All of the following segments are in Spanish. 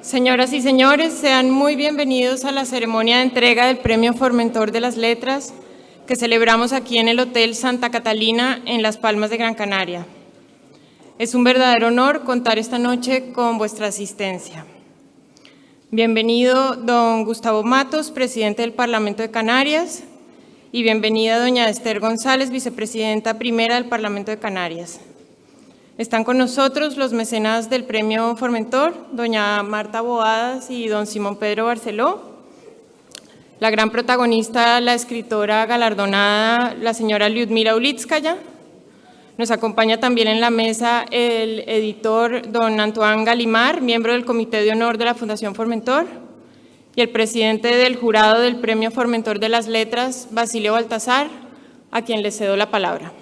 Señoras y señores, sean muy bienvenidos a la ceremonia de entrega del Premio Formentor de las Letras que celebramos aquí en el Hotel Santa Catalina en Las Palmas de Gran Canaria. Es un verdadero honor contar esta noche con vuestra asistencia. Bienvenido don Gustavo Matos, presidente del Parlamento de Canarias, y bienvenida doña Esther González, vicepresidenta primera del Parlamento de Canarias. Están con nosotros los mecenas del Premio Formentor, doña Marta Boadas y don Simón Pedro Barceló. La gran protagonista, la escritora galardonada, la señora Lyudmila Ulitskaya. Nos acompaña también en la mesa el editor don Antoine Galimar, miembro del Comité de Honor de la Fundación Formentor, y el presidente del jurado del Premio Formentor de las Letras, Basilio Baltasar, a quien le cedo la palabra.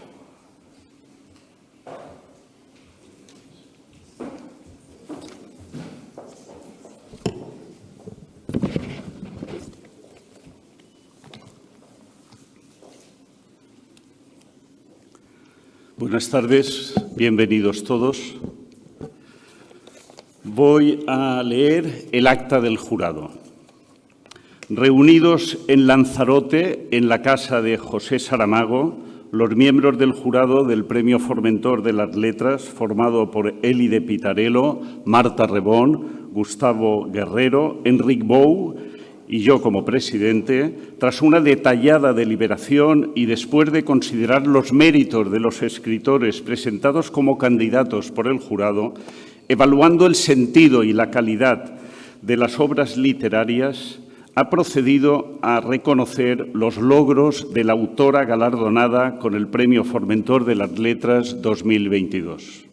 Buenas tardes, bienvenidos todos. Voy a leer el acta del jurado. Reunidos en Lanzarote, en la casa de José Saramago, los miembros del jurado del Premio Formentor de las Letras, formado por Elide Pitarello, Marta Rebón, Gustavo Guerrero, Enric Bou y yo como presidente, tras una detallada deliberación y después de considerar los méritos de los escritores presentados como candidatos por el jurado, evaluando el sentido y la calidad de las obras literarias, ha procedido a reconocer los logros de la autora galardonada con el Premio Formentor de las Letras 2022.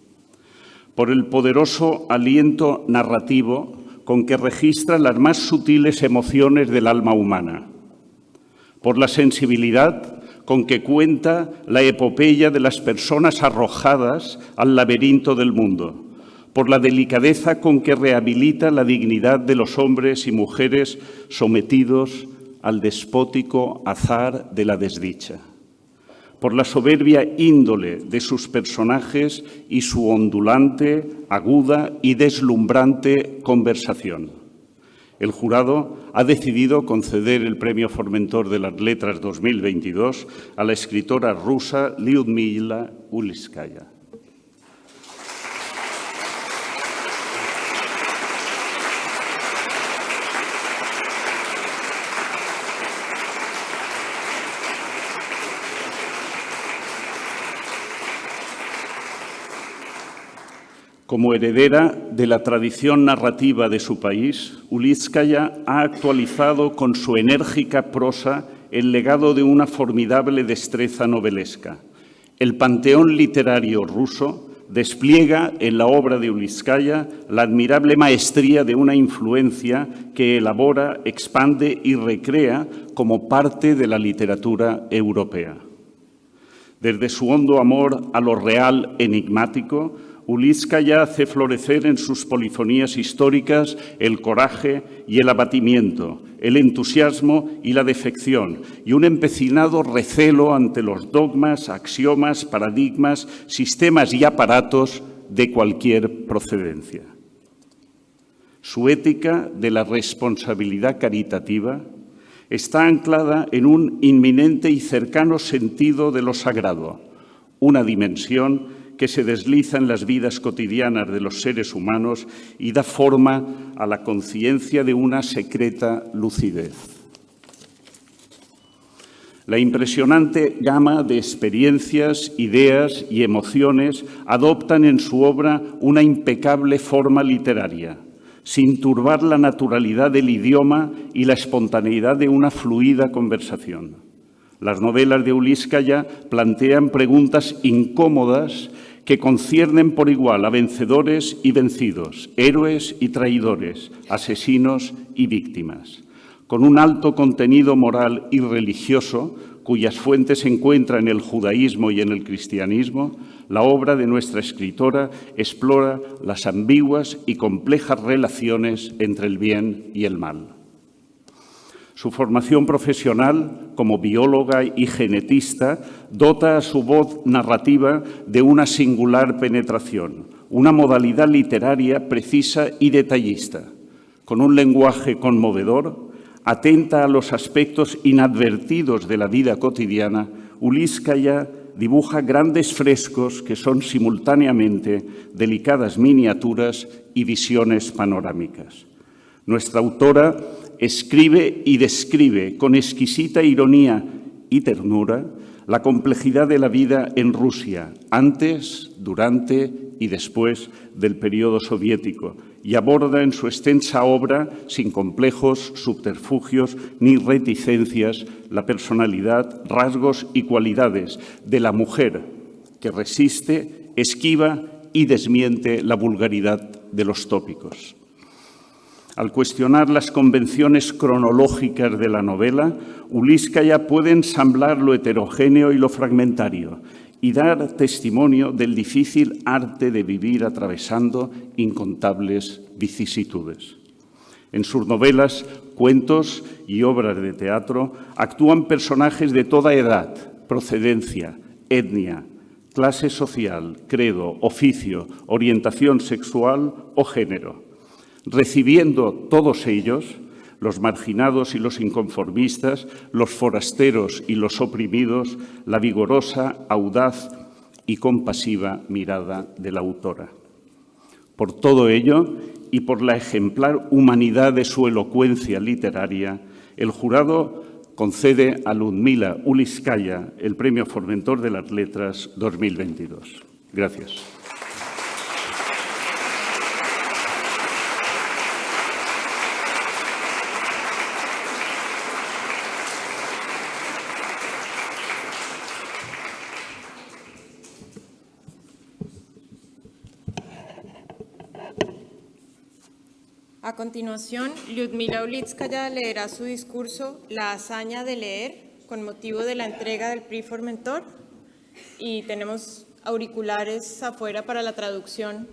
Por el poderoso aliento narrativo con que registra las más sutiles emociones del alma humana, por la sensibilidad con que cuenta la epopeya de las personas arrojadas al laberinto del mundo, por la delicadeza con que rehabilita la dignidad de los hombres y mujeres sometidos al despótico azar de la desdicha, por la soberbia índole de sus personajes y su ondulante, aguda y deslumbrante conversación. El jurado ha decidido conceder el Premio Formentor de las Letras 2022 a la escritora rusa Lyudmila Ulitskaya. Como heredera de la tradición narrativa de su país, Ulitskaya ha actualizado con su enérgica prosa el legado de una formidable destreza novelesca. El panteón literario ruso despliega en la obra de Ulitskaya la admirable maestría de una influencia que elabora, expande y recrea como parte de la literatura europea. Desde su hondo amor a lo real enigmático, Ulitskaya hace florecer en sus polifonías históricas el coraje y el abatimiento, el entusiasmo y la defección, y un empecinado recelo ante los dogmas, axiomas, paradigmas, sistemas y aparatos de cualquier procedencia. Su ética de la responsabilidad caritativa está anclada en un inminente y cercano sentido de lo sagrado, una dimensión que se desliza en las vidas cotidianas de los seres humanos y da forma a la conciencia de una secreta lucidez. La impresionante gama de experiencias, ideas y emociones adoptan en su obra una impecable forma literaria, sin turbar la naturalidad del idioma y la espontaneidad de una fluida conversación. Las novelas de Ulitskaya plantean preguntas incómodas que conciernen por igual a vencedores y vencidos, héroes y traidores, asesinos y víctimas. Con un alto contenido moral y religioso, cuyas fuentes se encuentran en el judaísmo y en el cristianismo, la obra de nuestra escritora explora las ambiguas y complejas relaciones entre el bien y el mal. Su formación profesional como bióloga y genetista dota a su voz narrativa de una singular penetración, una modalidad literaria precisa y detallista. Con un lenguaje conmovedor, atenta a los aspectos inadvertidos de la vida cotidiana, Ulitskaya dibuja grandes frescos que son simultáneamente delicadas miniaturas y visiones panorámicas. Nuestra autora escribe y describe con exquisita ironía y ternura la complejidad de la vida en Rusia, antes, durante y después del periodo soviético, y aborda en su extensa obra, sin complejos, subterfugios ni reticencias, la personalidad, rasgos y cualidades de la mujer que resiste, esquiva y desmiente la vulgaridad de los tópicos. Al cuestionar las convenciones cronológicas de la novela, Ulitskaya puede ensamblar lo heterogéneo y lo fragmentario y dar testimonio del difícil arte de vivir atravesando incontables vicisitudes. En sus novelas, cuentos y obras de teatro actúan personajes de toda edad, procedencia, etnia, clase social, credo, oficio, orientación sexual o género, recibiendo todos ellos, los marginados y los inconformistas, los forasteros y los oprimidos, la vigorosa, audaz y compasiva mirada de la autora. Por todo ello, y por la ejemplar humanidad de su elocuencia literaria, el jurado concede a Ludmila Ulitskaya el Premio Formentor de las Letras 2022. Gracias. A continuación, Lyudmila Ulitskaya leerá su discurso La hazaña de leer, con motivo de la entrega del Prix Formentor, y tenemos auriculares afuera para la traducción.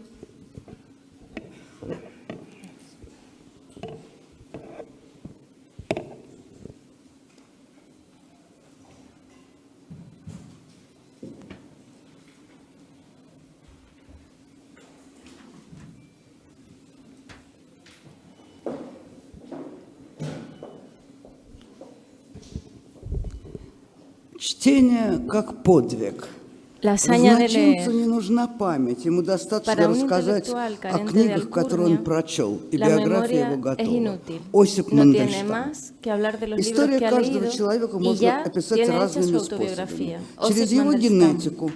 Чтение как подвиг. La hazaña de Назначенцу не leer. нужна память, ему достаточно Para un рассказать intelectual о carente de книгах, которые он alcurnia, прочел, и la биография его memoria es готова. inútil. Осип No tiene Мандельштам. más que hablar de los libros История que ha каждого leído человека y можно ya описать tiene hecha разными su способами. autobiografía. Через Osip его Mandelstam. генетику,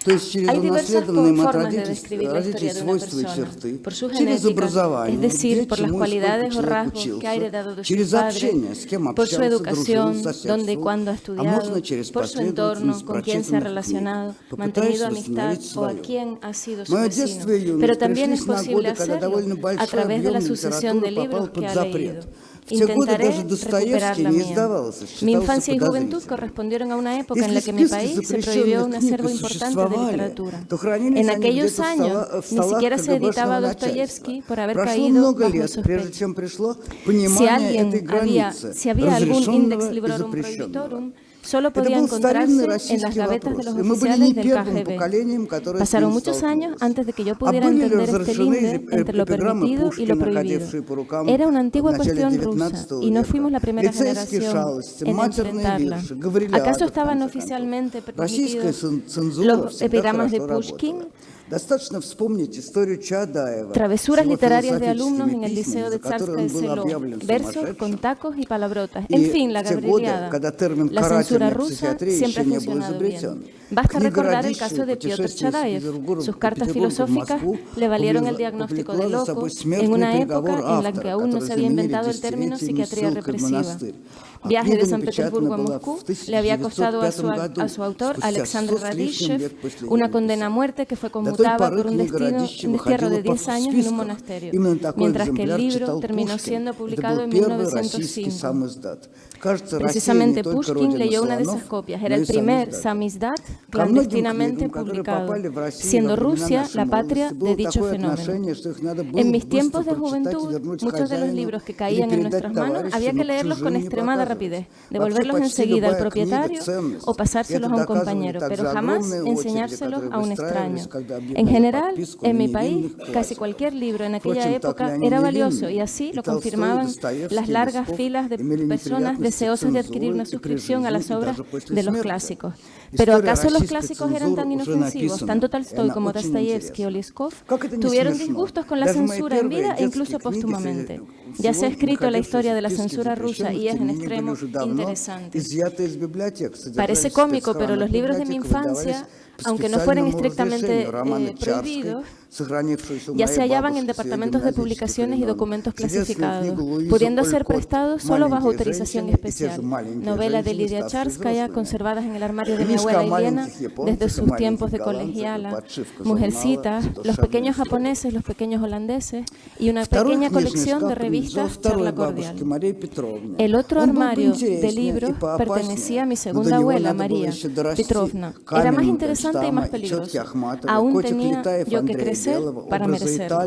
то есть через Hay diversas унаследованные им от formas de родителей describir la historia de una свойства и persona, черты, por su через genética, образование, es decir, где, por las чему и cualidades сколько o человек rasgos que ha heredado de учился, sus через padres, общение, с кем por su общался, educación, дружил, dónde y cuándo ha соседствовал, а можно estudiado, через por su entorno, последовательность con quién se ha прочитанных relacionado, книг, mantenido попытаясь amistad восстановить o a свое. quién ha sido su Мое vecino. детство и юность Pero también es пришлись на posible годы, когда hacerlo довольно a большой través de la объем sucesión de литературы попал libros que под ha запрет. leído. В те годы Intentaré даже Достоевский recuperar la не mía. издавался, Mi считался infancia y juventud подозрительным. correspondieron a una época en Если la que en mi списки país se prohibió un запрещенных книг acervo и importante de существовали, literatura. то хранились En они aquellos где-то años в ni столах siquiera se editaba КГБшного Dostoyevsky начальства. por haber Прошло caído много bajo лет, прежде sospecha. чем пришло Si понимание этой границы, había algún index разрешенного и librorum запрещенного. prohibitorum, solo Это podía был старинный encontrarse en las российский gavetas de вопрос, los и мы были oficiales не del первым KGB. поколением, которое с Pasaron ним muchos años столкнулось. antes de que yo А pudiera были ли entender este разрешены linde entre lo эпиграммы permitido y lo Пушкина, prohibido? ходившие по рукам Era una в antigua начале cuestión rusa XIX y no века? fuimos la primera Лицейские generación шалости, en матерные enfrentarla. вирши, Гаврилиада, ¿Acaso в estaban конце oficialmente концов. Российская permitidos цензура los всегда epigramas de хорошо Pushkin? работала. Достаточно вспомнить историю Чадаева, Travesuras с его literarias de философическими alumnos en el письмами, Liceo за de которые Tsarskoye он был Selo, объявлен versos сумасшедшим. con tacos y palabrotas. И En fin, la в те годы, Gabrieliada. когда термин La censura «карательная rusa психиатрия» siempre еще ha не был funcionado bien. изобретен. Basta Книга recordar el «Радищева. caso de Piotr Путешествие из Chadayev. Петербурга Sus cartas в filosóficas Москву» le valieron el diagnóstico de повлекла за loco собой en смертный una приговор época en la que автора, aún no который se había заменили inventado el término десятилетиями psiquiatría ссылкой в represiva. монастырь. А Viaje de книга San Petersburgo a напечатана была Moscú в le había costado a 1905 году, su autor, спустя Alexander 100 с лишним Radishev, лет после una его condena a написания. muerte que fue До той conmutada поры por un книга destierro Радищева de ходила 10 по años en un спискам. monasterio, Именно такой mientras que el экземпляр libro читал terminó Пушкин. siendo Это publicado был en первый российский 1905. самиздат. Кажется, Россия не Precisamente только Pushkin родина leyó una de слонов, esas copias. но Era и el primer самизdat. samizdat Ко многим clandestinamente книгам, которые publicado, попали в Россию siendo во времена Rusia нашей la patria молодости, было de dicho такое fenómeno. отношение, что их надо было En mis быстро tiempos de прочитать и juventud, вернуть muchos de los хозяину libros que или caían en передать nuestras manos товарищам, había que но leerlos con чужим не extremada показывать. rapidez, Вообще devolverlos почти enseguida al любая книга propietario ценность. o pasárselos Это a un доказывали compañero, также pero jamás огромные очереди, enseñárselos которые a un выстраивались, extraño. когда En general, en mi país, casi cualquier libro en aquella época era valioso y así lo confirmaban las largas filas de personas deseosas de adquirir una suscripción a las obras de los clásicos. Pero ¿acaso los clásicos eran tan inofensivos? Tanto Tolstoy como Dostoyevsky o Liskov tuvieron disgustos con la censura en vida e incluso póstumamente. Ya se ha escrito la historia de la censura rusa y es en extremo interesante. Parece cómico, pero los libros de mi infancia, aunque no fueran estrictamente prohibidos, ya se hallaban en departamentos de publicaciones y documentos clasificados, pudiendo ser prestados solo bajo autorización especial. Novela de Lidia Charskaya, conservadas en el armario de mi abuela Elena desde sus tiempos de colegiala, Mujercitas, Los pequeños japoneses, Los pequeños holandeses y una pequeña colección de revistas Charla Cordial. El otro armario de libros pertenecía a mi segunda abuela, María Petrovna. Era más interesante y más peligroso. Aún tenía yo que crecer para merecerlo.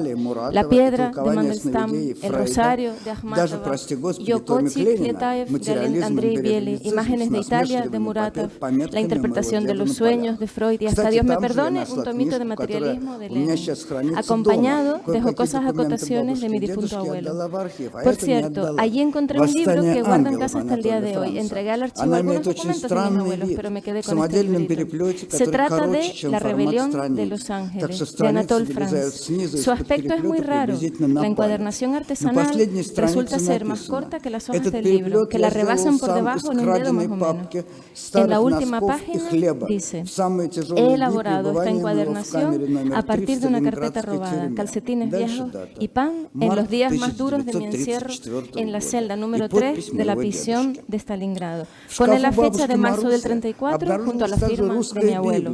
La piedra de Mandelstam, El rosario de Akhmatova, Yokochik Lietaev de Andrei Bieli, Imágenes de Italia de Muratov, La interpretación de los sueños de Freud y hasta Dios me perdone, un tomito de materialismo de Lenin, acompañado de jocosas acotaciones de mi difunto abuelo. Por cierto, allí encontré un libro que guardo en casa hasta el día de hoy. Entregué al archivo algunos documentos de mis abuelos, pero me quedé con este librito. Se trata de La rebelión de Los Ángeles, de Anatole France. Su aspecto es muy raro. La encuadernación artesanal resulta ser más corta que las hojas del libro, que la rebasan por debajo en un dedo más o menos. En la última página dice: he elaborado esta encuadernación a partir de una carpeta robada, calcetines viejos y pan en los días más duros de mi encierro en la celda número 3 de la prisión de Stalingrado. Pone la fecha de marzo del 34 junto a la firma de mi abuelo.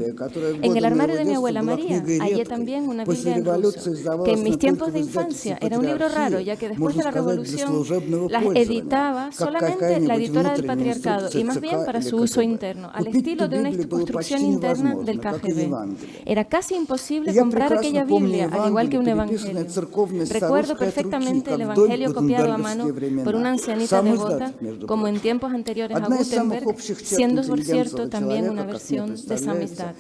En el armario de mi abuela María hallé también una Biblia en ruso, que en mis tiempos de infancia era un libro raro, ya que después de la Revolución las editaba solamente la editora del Patriarcado y más bien para su uso interno, al estilo de una construcción interna del KGB. Era casi imposible comprar aquella Biblia, al igual que un evangelio. Recuerdo perfectamente el evangelio copiado a mano por una ancianita devota, como en tiempos anteriores a Gutenberg, siendo por cierto también una versión de Samizdat.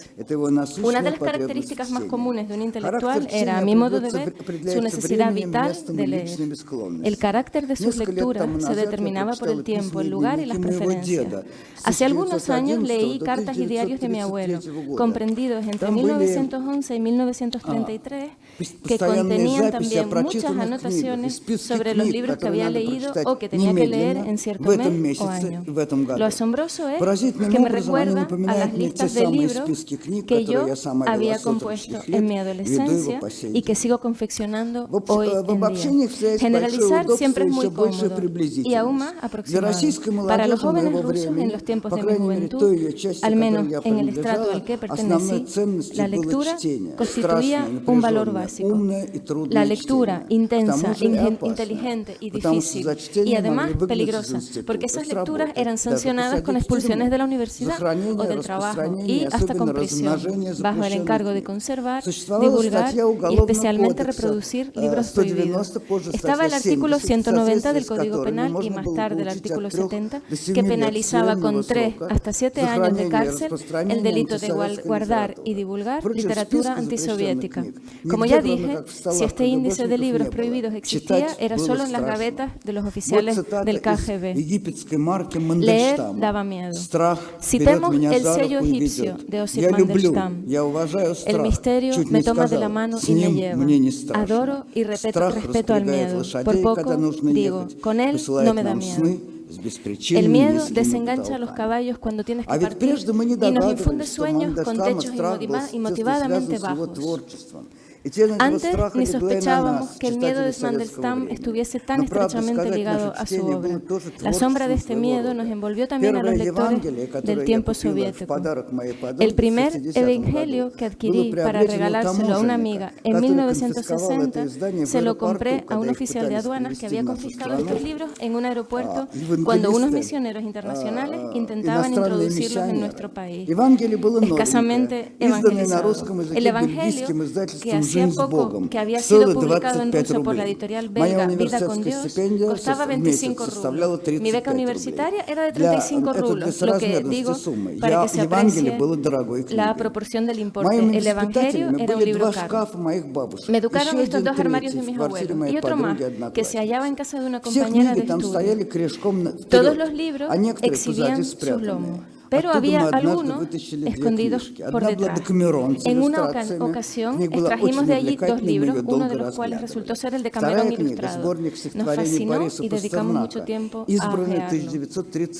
Una de las características más comunes de un intelectual era, a mi modo de ver, su necesidad vital de leer. El carácter de sus lecturas se determinaba por el tiempo, el lugar y las preferencias. Hace algunos años leí cartas y diarios de mi abuelo, comprendidos entre 1911 y 1933, que contenían también muchas anotaciones sobre los libros que había leído o que tenía que leer en cierto mes o año. Lo asombroso es que me recuerda a las listas de libros que yo había compuesto en mi adolescencia y que sigo confeccionando hoy en día. Generalizar siempre es muy cómodo y aún más aproximado. Para los jóvenes rusos en los tiempos de mi juventud, al menos en el estrato al que pertenecí, la lectura constituía un valor básico. La lectura intensa, inteligente y difícil, y además peligrosa, porque esas lecturas eran sancionadas con expulsiones de la universidad o del trabajo y hasta con prisión, bajo el encargo de conservar, divulgar y especialmente reproducir libros prohibidos. Estaba el artículo 190 del Código Penal y más tarde el artículo 70, que penalizaba con 3 hasta 7 años de cárcel el delito de guardar y divulgar literatura antisoviética. Como ya dije, si este índice de libros prohibidos existía, era solo en las gavetas de los oficiales del KGB. Leer daba miedo. Citemos el sello egipcio de Osip Mandelstam. El misterio me toma de la mano y me lleva. Adoro y respeto al miedo. Por poco digo, con él no me da miedo. El miedo desengancha a los caballos cuando tienes que partir y nos infunde sueños con techos inmotivadamente bajos. Antes ni sospechábamos que el miedo de Mandelstam estuviese tan estrechamente ligado a su obra. La sombra de este miedo nos envolvió también a los lectores del tiempo soviético. El primer evangelio que adquirí para regalárselo a una amiga en 1960 se lo compré a un oficial de aduanas que había confiscado estos libros en un aeropuerto cuando unos misioneros internacionales intentaban introducirlos en nuestro país. Escasamente evangelizados. El evangelio que así hacía poco que había sido publicado en ruso por la editorial belga Vida con Dios, costaba 25 rublos. Mi beca universitaria era de 35 rublos, lo que digo para que se aprecie la proporción del importe. El Evangelio era un libro caro. Me educaron estos 2 armarios de mis abuelos y otro más que se hallaba en casa de una compañera de estudio. Todos los libros exhibían sus lomos, pero había algunos escondidos por detrás. En una ocasión extrajimos de allí 2 libros, uno de los cuales resultó ser el de Camerón ilustrado. Nos fascinó y dedicamos mucho tiempo a ojearlo.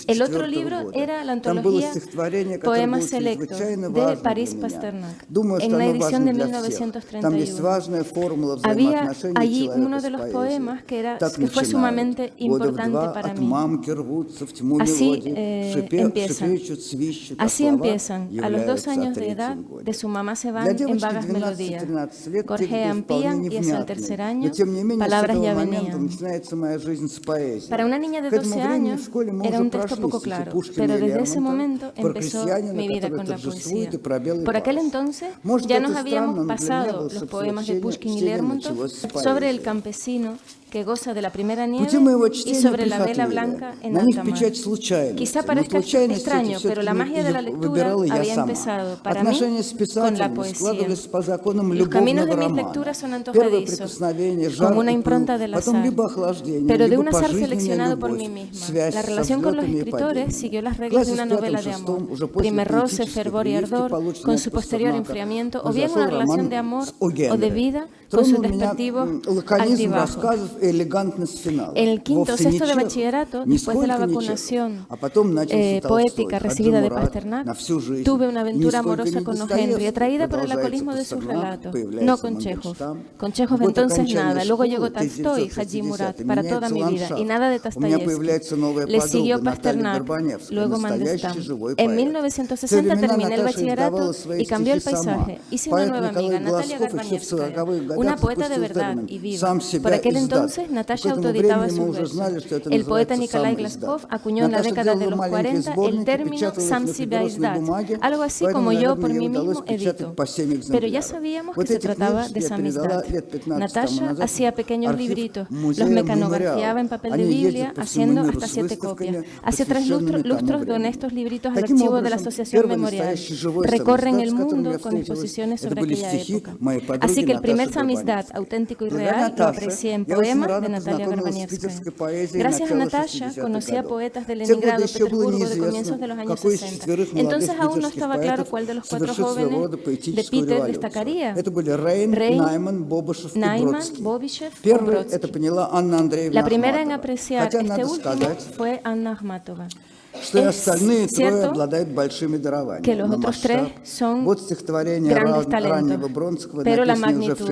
El otro libro era la antología Poemas Selectos de Paris Pasternak, en una edición de 1931. Había allí uno de los poemas que fue sumamente importante para mí. Así empiezan. A los 2 años de edad, de su mamá se van en vagas melodías. Gorjean, pían y hacia el tercer año, palabras ya venían. Para una niña de 12 años era un texto poco claro, pero desde ese momento empezó mi vida con la poesía. Por aquel entonces ya nos habíamos pasado los poemas de Pushkin y Lermontov sobre el campesino que goza de la primera nieve y sobre la vela blanca en alta mar. Quizá parezca extraño, pero la magia de la lectura había empezado para mí con la poesía. Los caminos de mis lecturas son antojadizos, como una impronta del azar, pero de un azar seleccionado por mí misma. La relación con los escritores siguió las reglas de una novela de amor. Primer roce, fervor y ardor, con su posterior enfriamiento, o bien una relación de amor o de vida con sus respectivos altibajos. En el quinto o sexto de bachillerato, después de la vacunación poética recibida de Pasternak, tuve una aventura amorosa con O. Henry, atraída por el alcoholismo de sus relatos, no con Chekhov. Con Chekhov entonces nada. Luego llegó Tolstói, Haji Murat, para toda mi vida, y nada de Dostoyevsky. Le siguió Pasternak, luego Mandelstam. En 1960 terminé el bachillerato y cambió el paisaje. Hice una nueva amiga, Natalia Garbanevskaya, una poeta de verdad y viva. Por aquel entonces, Natasha autoeditaba sus versos. El poeta Nikolai Glaskov acuñó en la década de los 40 el término «Sam себя издать», algo así como yo por mí mismo edito. Pero ya sabíamos que se trataba de samizdat. Natasha hacía pequeños libritos, los mecanografiaba en papel de Biblia, haciendo hasta 7 copias. Hace 3 lustros doné estos libritos al archivo de la Asociación Memorial. Recorren el mundo con exposiciones sobre aquella época. Así que el primer samizdat auténtico y real lo aprecié en poemas de Natalia Garbanevskaya. Gracias a Natasha conocí a poetas de Leningrado, Petersburgo, de comienzos de los años 60. Entonces aún no estaba claro cuál de los 4 jóvenes de Peter destacaría. Rein, Naiman, Bobishev o Brodsky. La primera en apreciar este último fue Anna Akhmatova. Es cierto que los otros 3 son grandes talentos, pero la magnitud.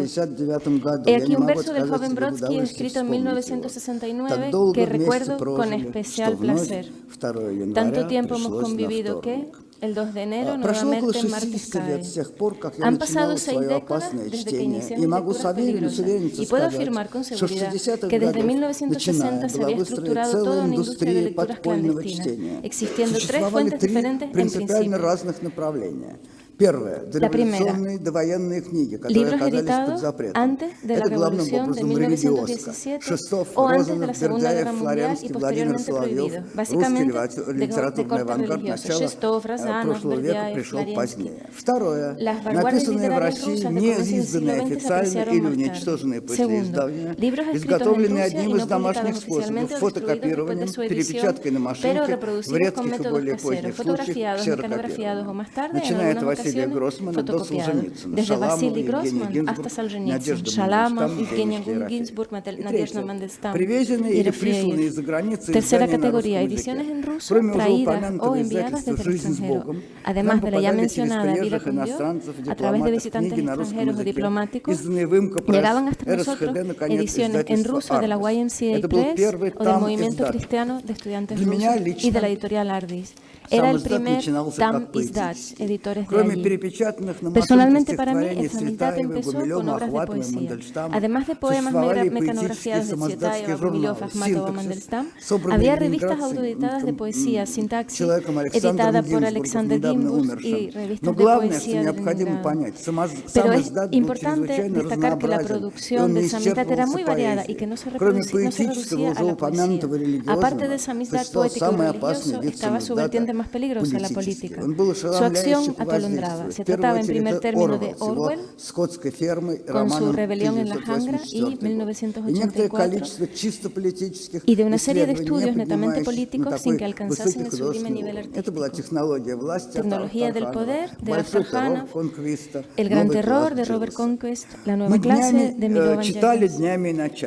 He aquí un verso del joven Brodsky escrito en 1969 que recuerdo con especial placer. Tanto tiempo hemos convivido que el 2 de enero nuevamente en martes cae. Han pasado 6 décadas desde que inicié mi lectura peligrosa y puedo afirmar con seguridad que desde 1960 se había estructurado toda una industria de lecturas clandestinas, existiendo 3 fuentes diferentes en principio. La primera, libros editados antes de la Revolución de 1917 o antes de la Segunda Guerra Mundial y posteriormente prohibidos, básicamente de corte religioso. Shestov, Razanov, Berdiaev, Florensky. Las vanguardias literarias rusas de comienzos del siglo XX se apreciaron más tarde. Segundo, libros escritos en Rusia y no publicados oficialmente o destruidos después de su edición, pero reproducidos con métodos caseros, fotografiados, mecanografiados o más tarde en algunas ocasiones fotocopiado, desde Vasily Grossman hasta Solzhenitsyn, Shalamov, Evgeny Ginsburg, Nadezhda Mandelstam y Refreyev. Tercera categoría, ediciones en ruso traídas o enviadas desde el extranjero. Además de la ya mencionada Vida con Dios, a través de visitantes extranjeros o diplomáticos, llegaban hasta nosotros ediciones en ruso de la YMCA Press o del Movimiento Cristiano de Estudiantes Rusos y de la editorial Ardis. Era el primer Там издач, editores de allí. Personalmente para mí, el Samizdat empezó con obras de poesía. Además de poemas mecanografiados de Tsvetaeva, Гумилёв, Ахматова, Мандельштам, había revistas autoeditadas de poesía, Sintaxis, editada por Alexander Gimbus, y revistas de poesía de Leningrado. Pero es importante destacar que la producción del Samizdat era muy variada y que no se reducía a la poesía. Aparte del Samizdat poético y religioso, estaba su vertiente más peligrosa, la política. Su acción atolondraba. Se trataba en primer término de Orwell, con su rebelión en la Jangra y 1984, y de una serie de estudios netamente políticos sin que alcanzasen el sublime nivel artístico. Tecnología del poder, de Arthur Hanov, El gran terror, de Robert Conquest, La nueva clase, de Milovan Jelens.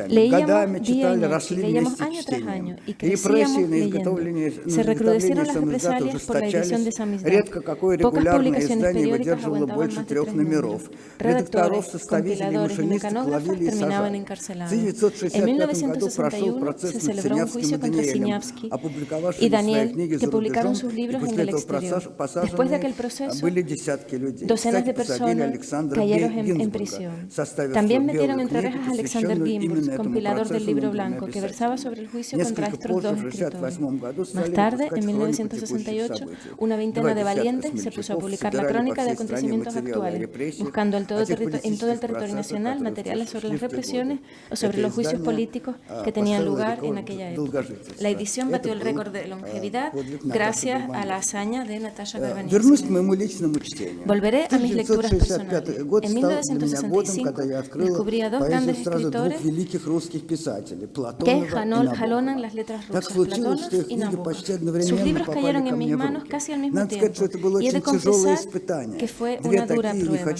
Leíamos día y noche, leíamos año tras año, y crecíamos leyendo. Se recrudecieron las represalias por la edición de Samizdat. Pocas publicaciones periódicas aguantaban más de 3 números. Redactores, compiladores y mecanógrafos terminaban encarcelados. En 1961 se celebró un juicio contra Siñavsky y Daniel, que publicaron sus libros en el exterior. Después de aquel proceso, docenas de personas cayeron en prisión. También metieron entre rejas a Alexander Gimbus, compilador del Libro Blanco, que versaba sobre el juicio contra estos dos escritores. Más tarde, en 1968, una veintena de valientes se puso a publicar la crónica de acontecimientos actuales, buscando en todo el territorio nacional materiales sobre las represiones o sobre los juicios políticos que tenían lugar en aquella época. La edición batió el récord de longevidad gracias a la hazaña de Natasha Gorbanevsky. Volveré a mis lecturas personales. En 1965 descubrí a dos grandes escritores que jalonan las letras rusas, Platónov y Nabokov. Sus libros cayeron en mis manos casi al mismo tiempo, y he de confesar que fue una dura prueba.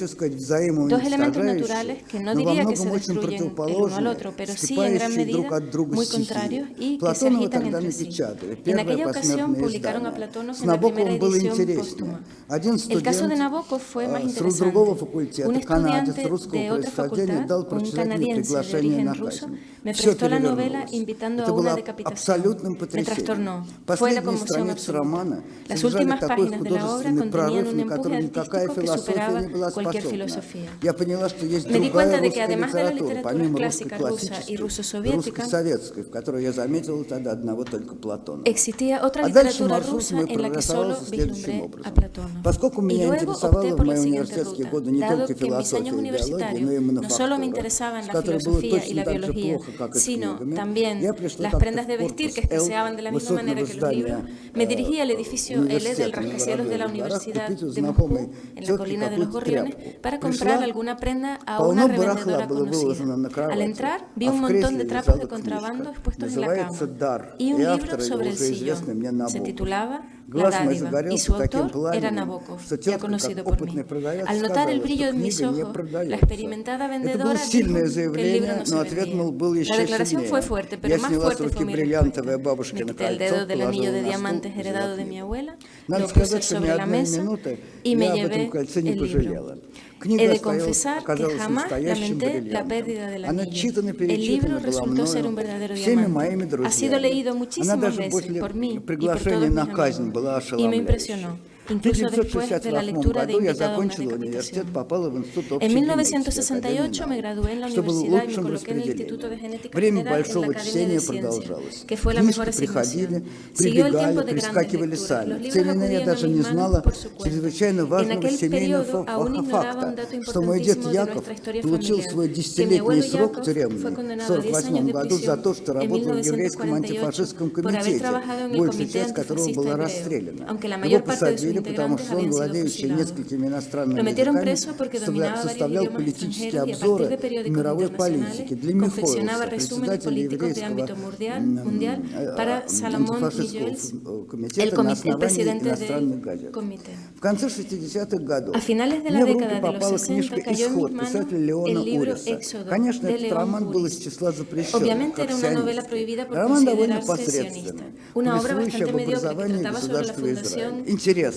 Dos elementos naturales que no diría que se destruyen el uno al otro, pero sí en gran medida muy contrarios y que se agitan entre sí. En aquella ocasión publicaron a Platónov en la primera edición póstuma. El caso de Nabokov fue más interesante. Un estudiante de otra facultad, un canadiense de origen ruso, me prestó la novela invitando a una decapitación. Me trastornó. Fue la conmoción absoluta. Las últimas páginas de la obra contenían un empuje artístico que superaba cualquier filosofía. Me di cuenta de que además de la literatura clásica rusa y ruso-soviética, existía otra literatura rusa en la que solo vislumbré a Platón. Y luego opté por la siguiente ruta, dado que en mis años universitarios no solo me interesaban la filosofía y la biología, sino también las prendas de vestir que escaseaban de la misma manera que los libros, me dirigí al edificio L del rascacielos de la Universidad de Moscú, en la colina de los Gorriones, para comprar alguna prenda a una revendedora conocida. Al entrar, vi un montón de trapos de contrabando expuestos en la cama y un libro sobre el sillón. Se titulaba La dádiva, y su autor era Nabokov, ya conocido por mí. Al notar el brillo en mis ojos, la experimentada vendedora dijo que el libro no se vendía. La declaración fue fuerte, pero más fuerte fue mi respuesta. Me quité el dedo del anillo de diamantes heredado de mi abuela, lo puse sobre la mesa y me llevé el libro. He de confesar que jamás lamenté la pérdida del anillo. El libro resultó ser un verdadero diamante. Ha sido leído muchísimas veces por mí y por todos mis amigos, y me impresionó, incluso después de la lectura de Invitado a una decapitación. En 1968 me gradué en la universidad y me coloqué en el Instituto de Genética General en la Academia de Ciencias, que fue la mejor asignación. Siguió el tiempo de grandes lecturas. Los libros acudían a mis manos por su cuenta. En aquel periodo aún ignoraba un dato importantísimo de nuestra historia familiar, que mi abuelo Yakov fue condenado a 10 años de prisión en 1948 por haber trabajado en el Comité Antifascista Hebreo, aunque la mayor parte de sus integrantes habían sido fusilados. Lo metieron preso porque dominaba varios idiomas extranjeros y a partir de periódicos internacionales confeccionaba resúmenes políticos de ámbito mundial para Salomón Mijoels, el presidente del comité. A finales de la década de los 60 cayó en mis manos el libro Éxodo de León Uris. Obviamente era una novela prohibida por considerarse sionista, una obra bastante mediocre que trataba sobre la fundación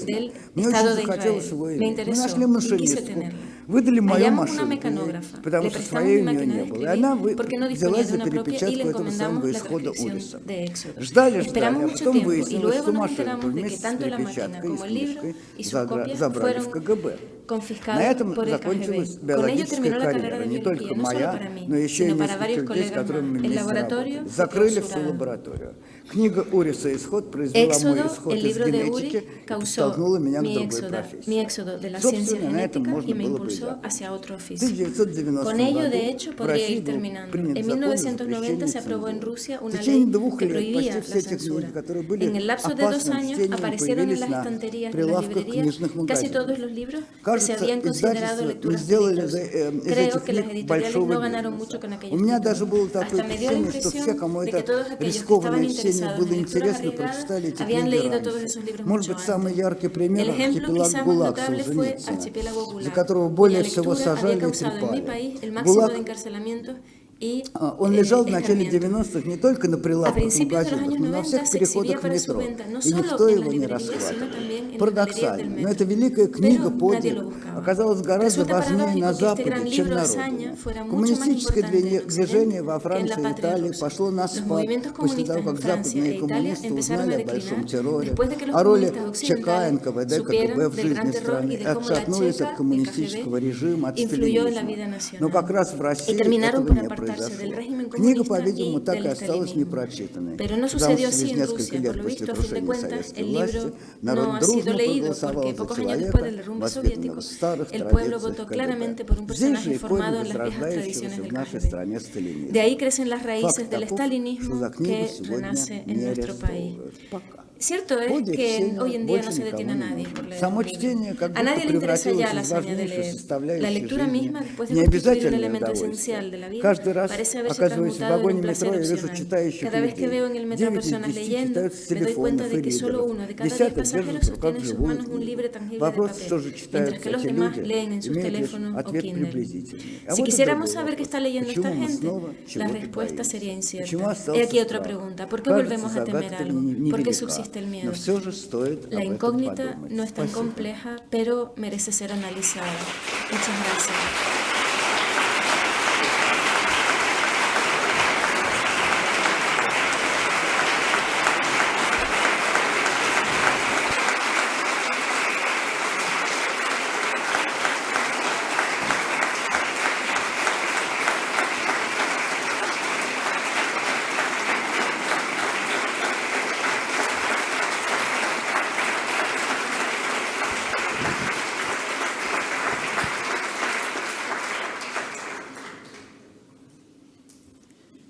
del Estado de Israel. Me interesó y quise tenerla. Выдали мою Hallamos una машину, mecanógrafa, потому le что prestamos своей у una нее máquina не de было. И она escribir porque no disponía взялась de за una propia y le перепечатку этого encomendamos самого la исхода transcripción Улиса. de Éxodo. Ждали, Esperamos а mucho потом tiempo y выяснилось, luego что nos машинку enteramos de que вместе с tanto la máquina перепечаткой и como с el libro книжкой y sus copias забрали в fueron КГБ. На confiscados этом por el закончилась KGB. Con ello биологическая terminó la carrera карьера, de не только biología, no solo моя, para mí, но еще и sino para varios нескольких людей, с colegas которыми мы más. El вместе laboratorio работали. fue Закрыли всю clausurado. лабораторию. Книга Уриса «Исход» произвела мой Éxodo, исход el из libro de генетики Uri, и causó подтолкнула меня к mi другой éxodo de профессии. la ciencia Собственно, на этом genética можно y me было бы и impulsó закончить. hacia otro В oficio. 1990 Con ello, году de hecho, в podría России ir был terminando. принят En закон о 1990 se запрещении aprobó en цензуры. Rusia В una течение ley 2 que лет prohibía почти la все те censura. книги, которые En были el lapso de 2 опасным años чтением, aparecieron en появились las на estanterías de las прилавках librerías книжных casi todos магазинов. los libros que se Кажется, habían considerado издательства не lecturas сделали peligrosas. из Creo этих que las книг editoriales большого no ganaron бизнеса. mucho con У aquellos меня даже títulos. было такое Hasta me dio la впечатление, что все, impresión кому de que это todos aquellos que estaban рискованное чтение interesados было en lecturas интересно, arriesgadas прочитали эти habían книги leído todos раньше. esos libros Может mucho быть, самый antes. яркий пример El ejemplo архипелаг quizá más ГУЛАГ notable fue Солженицына, Archipiélago за Gulag, которого cuya более всего lectura había сажали и causado en mi трепали. país el máximo ГУЛАГ de encarcelamiento y Он лежал в начале escarmiento. 90-х не только на A прилавках в principios de los магазинах, años но на 90 всех se exhibía переходах para su метро, venta, no и solo никто en его las не librerías, sino расхватывал. también en las galerías del Парадоксально, но metro. эта великая книга Pero nadie подвиг lo buscaba. оказалась гораздо Resulta важнее paradójico на que este Западе, gran чем libro на hazaña родине. fuera mucho más Коммунистическое importante en движение во Occidente que en la Франции и patria Италии rusa. пошло на Los спад movimientos после того, comunistas en как Francia западные e Italia коммунисты empezaron узнали a о большом declinar терроре, después de que los о роли comunistas ЧК, occidentales НКВД, supieron КГБ в del gran жизни terror y страны, de cómo la отшатнулись Checa от y коммунистического KGB режима, от influyó en la vida сталинизма. nacional. Но как раз в Y России terminaron этого por не apartarse del произошло. régimen Книга, comunista по-видимому, y так и del осталась estalinismo. непрочитанной. Pero no Потому sucedió что así через en несколько Rusia. Por лет lo после visto, a fin de крушения cuentas, советской el libro власти no народ ha sido дружно leído проголосовал porque за pocos años después del человека, derrumbe воспитанного soviético, в старых el pueblo традициях votó КГБ. claramente por un Здесь же personaje и formado корень en las viejas tradiciones возрождающегося в del нашей KGB. стране сталинизма. De ahí crecen las raíces Факт del таков, estalinismo что за книгу que сегодня renace не en nuestro país. арестовывают. Пока. Cierto es Подвиг que чтения hoy en día no больше se detiene a никому не nadie нужен. por leer Само un libro. чтение как A nadie будто le interesa превратилось ya la из hazaña de важнейшей leer. La составляющей lectura жизни misma, después de в constituir un необязательное elemento удовольствие. esencial de la vida, Каждый раз, parece haberse оказываясь в transmutado en вагоне un placer метро, я вижу opcional. читающих Cada vez que людей. veo en el metro a 9 из personas 10 leyendo, читают с me doy cuenta телефонов и de que solo ридеров. uno de cada 10 Десяток держат pasajeros в руках sostiene en sus живую manos un книгу. libro tangible de Вопрос, papel, что же mientras читают que los эти demás люди, leen en sus имеет лишь teléfonos o ответ Kindle. приблизительный. А Si вот и quisiéramos другой saber qué вопрос. está leyendo Почему esta мы gente, снова la чего-то respuesta боимся? sería incierta. Почему He остался aquí otra страх? pregunta. ¿Por qué Кажется, volvemos a temer загадка algo? невелика, ¿Por qué subsiste el но miedo? все же стоит La об этом incógnita подумать. no es tan Спасибо. compleja, pero merece ser analizada. Muchas gracias.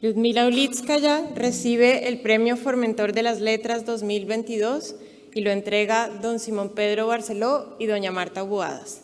Lyudmila Ulitskaya recibe el Premio Formentor de las Letras 2022 y lo entrega don Simón Pedro Barceló y doña Marta Boadas.